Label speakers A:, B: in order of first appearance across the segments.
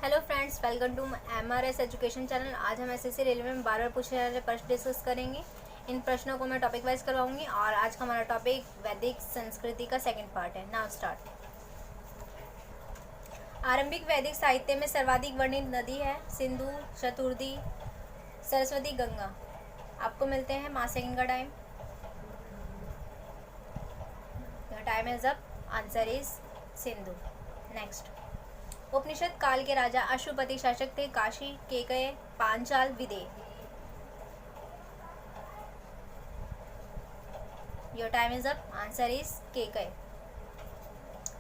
A: Hello friends, welcome to MRS education channel. आज हम SSC railway में बार बार पूछे जा रहे प्रश्न डिस्कस करेंगे। इन प्रश्नों को मैं टॉपिक वाइज करवाऊंगी और आज का हमारा टॉपिक वैदिक संस्कृति का सेकंड पार्ट है। Now start. आरंभिक वैदिक साहित्य में सर्वाधिक वर्णित नदी है सिंधु, शतुर्दी, सरस्वती, गंगा। आपको मिलते हैं 5 सेकंड का time. Time is up. Answer is Sindhu. Next. उपनिषद काल के राजा अश्वपति शासक थे Kashi, Kekaya, Panchal, Videha. Your time is up. Answer is Kekaya.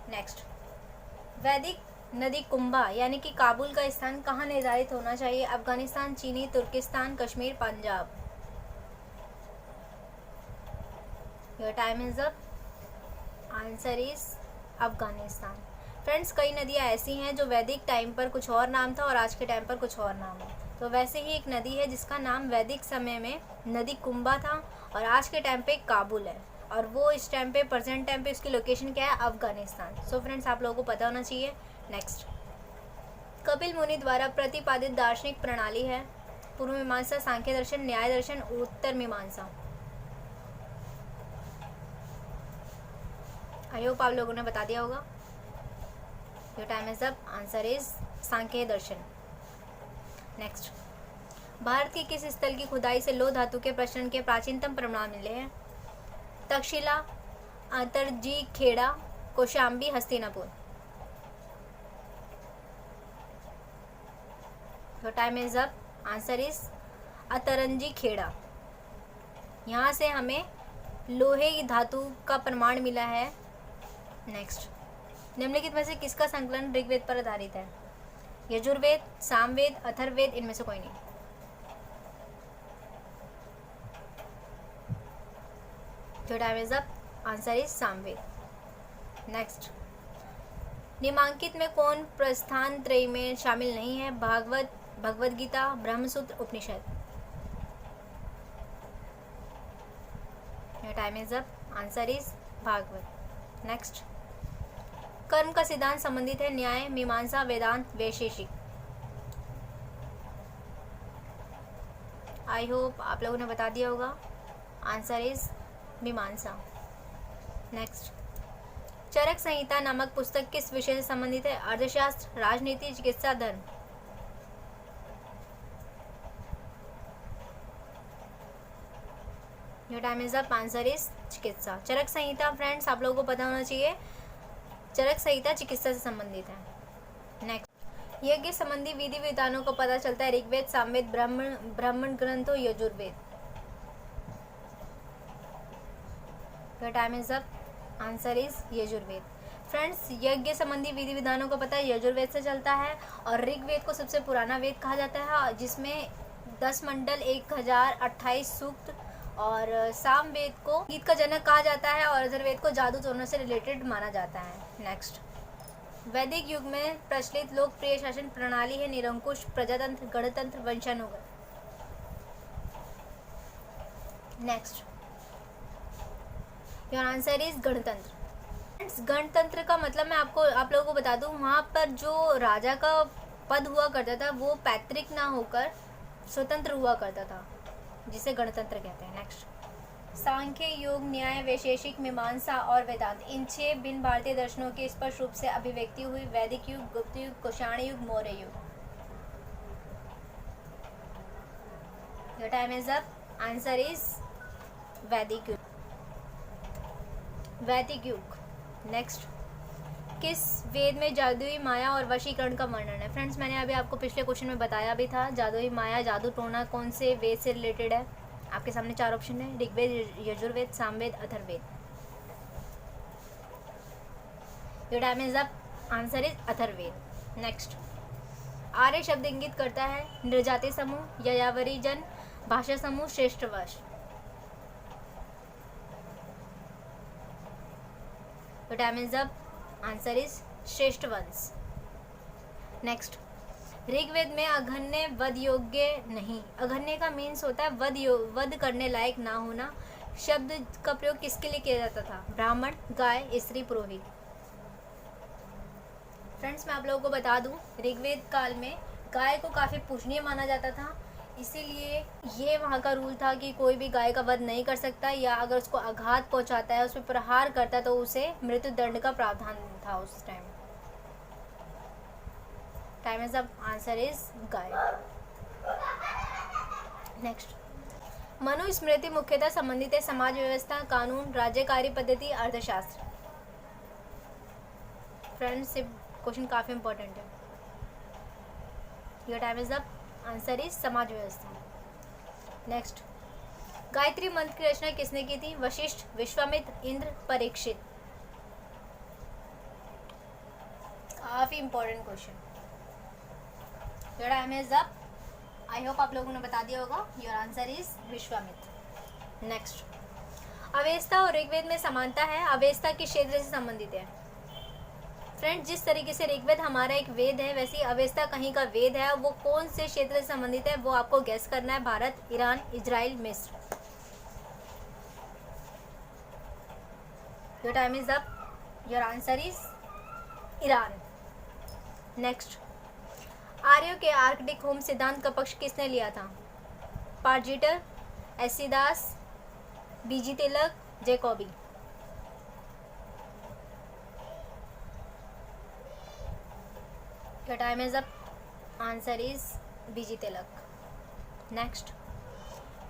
A: Next. वैदिक नदी कुंभा यानी कि काबुल का स्थान कहाँ निर्धारित होना चाहिए? अफगानिस्तान, चीनी, Turkistan, Kashmir, Punjab. Your time is up. Answer is Afghanistan. Friends, कई नदियाँ ऐसी हैं जो वैदिक टाइम पर कुछ और नाम था और आज के टाइम पर कुछ और नाम है। तो वैसे ही एक नदी है जिसका नाम वैदिक समय में नदी कुंभा था और आज के टाइम पे काबुल है, और वो इस टाइम पे प्रेजेंट टाइम पे उसकी लोकेशन क्या है? अफगानिस्तान। सो फ्रेंड्स, आप लोगों को पता होना चाहिए। नेक्स्ट। कपिल मुनि द्वारा प्रतिपादित दार्शनिक प्रणाली है पूर्व मीमांसा, सांख्य दर्शन, न्याय दर्शन, उत्तर मीमांसा। आई होप आप लोगों ने बता दिया होगा। Your time is up. Answer is Sankhya Darshan. Next. Bharat के किस स्थल की खुदाई से लौह धातु के प्रचलन के प्राचीनतम प्रमाण मिले हैं? Taxila, Antaraji Khera, Kaushambi, Hastinapur. Your time is up. Answer is Atranji Khera. यहाँ से हमें लोहे की धातु का प्रमाण मिला है। नेक्स्ट। निम्नलिखित में से किसका संकलन ऋग्वेद पर आधारित है? यजुर्वेद, सामवेद, अथर्ववेद, इनमें से कोई नहीं। Your time is up. Answer is Samaveda. Next. निम्नांकित में कौन प्रस्थान त्रयी में शामिल नहीं है? Bhagavata, Bhagavad Gita, Brahmasutra, Upanishad. Your time is up. Answer is Bhagavata. Next. कर्म का सिद्धांत संबंधित है न्याय, मीमांसा, वेदांत, वैशेषिक। आई होप आप लोगों ने बता दिया होगा। आंसर इज मीमांसा। नेक्स्ट। चरक संहिता नामक पुस्तक किस विषय से संबंधित है? अर्थशास्त्र, राजनीति, चिकित्सा, धर्म। Your time is up. Answer is चिकित्सा। चरक संहिता फ्रेंड्स आप लोगों को पता होना चाहिए। चरक संहिता चिकित्सा से संबंधित है। नेक्स्ट। यज्ञ संबंधी विधि विधानों को पता चलता है ऋग्वेद, सामवेद, ब्राह्मण ग्रंथों, Yajurveda. Time is up. Answer is Yajurveda. Friends, यज्ञ संबंधी विधि विधानों को पता है यजुर्वेद से चलता है, और ऋग्वेद को सबसे पुराना वेद कहा जाता है जिसमें 10 मंडल, 1028 सूक्त, और सामवेद को गीत का जनक कहा जाता है, और अथर्ववेद को जादू टोना से रिलेटेड माना जाता है। नेक्स्ट। वैदिक युग में प्रचलित लोकप्रिय शासन प्रणाली है निरंकुश, प्रजातंत्र, गणतंत्र, वंशानुगत। नेक्स्ट। योर आंसर इज गणतंत्र। गणतंत्र का मतलब मैं आप लोगों को बता दूं, वहाँ पर जो राजा का पद हुआ करता था वो पैतृक ना होकर स्वतंत्र हुआ करता था, जिसे गणतंत्र कहते हैं। नेक्स्ट। सांख्य, योग, न्याय, वैशेषिक, मीमांसा और वेदांत, इन 6 भिन्न भारतीय दर्शनों की स्पष्ट रूप से अभिव्यक्ति हुई वैदिक युग, गुप्त युग, कुषाण युग, मौर्य युग। Your time is up. Answer is वैदिक युग। वैदिक युग। नेक्स्ट। किस वेद में जादुई माया और वशीकरण का वर्णन है? फ्रेंड्स, मैंने अभी आपको पिछले क्वेश्चन में बताया भी था। जादुई माया, जादू टोना कौन से वेद से रिलेटेड है? आपके सामने 4 ऑप्शन है, Rigveda, Yajurveda, Samaveda, Atharvaveda. Your time is up. Answer is Atharvaveda. Next. Arya शब्द इंगित करता है नृजाति समूह, यायावरी जन, भाषा समूह, श्रेष्ठ वंश। Your time is up. Answer is श्रेष्ठ वंश। नेक्स्ट। ऋग्वेद में अघन्य वध योग्य नहीं। अघन्य का मीन्स होता है वध करने लायक ना होना। शब्द का प्रयोग किसके लिए किया जाता था? ब्राह्मण, गाय, स्त्री, पुरोहित। फ्रेंड्स मैं आप लोगों को बता दूं, ऋग्वेद काल में गाय को काफ़ी पूजनीय माना जाता था, इसीलिए ये वहाँ का रूल था कि कोई भी गाय का वध नहीं कर सकता, या अगर उसको आघात पहुँचाता है, उस पर प्रहार करता है, तो उसे मृत्यु दंड का प्रावधान था उस time. Time is up, answer is guy. Next, Manusmriti मुख्यतः संबंधित है समाज व्यवस्था, कानून, राज्य कार्य पद्धति, अर्थशास्त्र। फ्रेंड्स ये क्वेश्चन काफ़ी इंपॉर्टेंट है। Your time is up, answer is समाज व्यवस्था। नेक्स्ट, गायत्री मंत्र की रचना किसने की थी? वशिष्ठ, विश्वामित्र, इंद्र, परीक्षित। काफ़ी important question. Your time is up, I hope आप लोगों ने बता दिया होगा। Your answer is Vishwamitra. Next, Avesta और ऋग्वेद में समानता है, अवेस्ता किस क्षेत्र से संबंधित है? फ्रेंड्स जिस तरीके से ऋग्वेद हमारा एक वेद है, वैसे ही अवेस्ता कहीं का वेद है। वो कौन से क्षेत्र से संबंधित है वो आपको गेस करना है। भारत, ईरान, इजराइल, मिस्र। Your time is up, your answer is Iran. Next, आर्यों के आर्कटिक होम सिद्धांत का पक्ष किसने लिया था? पार्जिटर, एसिदास, BG Tilak, Jacobi. Your time is up, answer is BG Tilak. Next,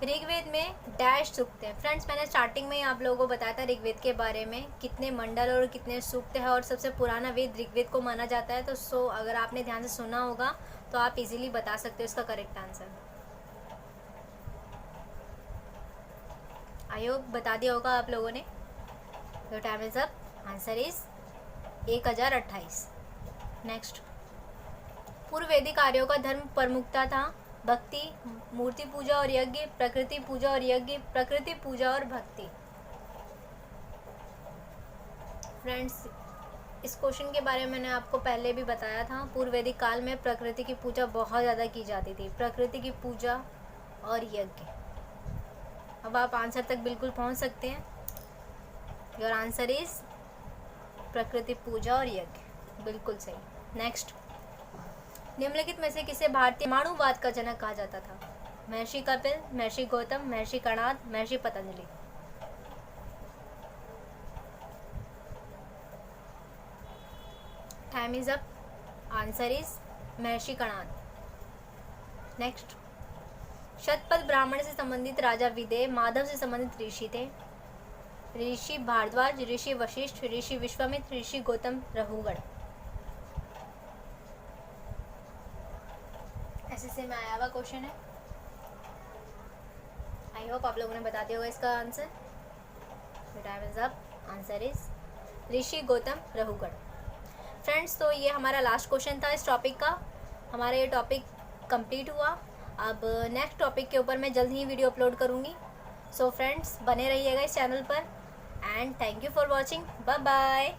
A: Rigveda में डैश सूक्त है। फ्रेंड्स मैंने स्टार्टिंग में ही आप लोगों को बताया था ऋग्वेद के बारे में, कितने मंडल और कितने सूक्त है, और सबसे पुराना वेद ऋग्वेद को माना जाता है। तो अगर आपने ध्यान से सुना होगा तो आप इजीली बता सकते हो इसका करेक्ट आंसर। आई होप बता दिया होगा आप लोगों ने। Your time is up, answer is 1028। Next, पूर्व वैदिक आर्यों का धर्म प्रमुखता था भक्ति, मूर्ति पूजा और यज्ञ, प्रकृति पूजा और यज्ञ, प्रकृति पूजा और भक्ति। फ्रेंड्स इस क्वेश्चन के बारे में मैंने आपको पहले भी बताया था। पूर्व वैदिक काल में प्रकृति की पूजा बहुत ज़्यादा की जाती थी, प्रकृति की पूजा और यज्ञ। अब आप आंसर तक बिल्कुल पहुंच सकते हैं। योर आंसर इज प्रकृति पूजा और यज्ञ, बिल्कुल सही। नेक्स्ट, निम्नलिखित में से किसे भारतीय परमाणुवाद का जनक कहा जाता था? महर्षि कपिल, महर्षि गौतम, महर्षि कणाद, महर्षि Patanjali. Time is up, answer is Maharshi Kanada. Next, Shatapatha Brahmana से संबंधित राजा विदेह, माधव से संबंधित ऋषि थे? ऋषि भारद्वाज, ऋषि वशिष्ठ, ऋषि विश्वामित्र, ऋषि गौतम रघुगण। एसएससी में आया हुआ क्वेश्चन है। आई होप आप लोगों ने बता दिया होगा इसका answer. Time is up, answer is Rishi Gautam Raghugan. Friends तो ये हमारा लास्ट क्वेश्चन था इस टॉपिक का। हमारा ये टॉपिक कंप्लीट हुआ। अब नेक्स्ट टॉपिक के ऊपर मैं जल्द ही वीडियो अपलोड करूँगी। सो फ्रेंड्स बने रहिएगा इस चैनल पर, and thank you for watching. Bye bye.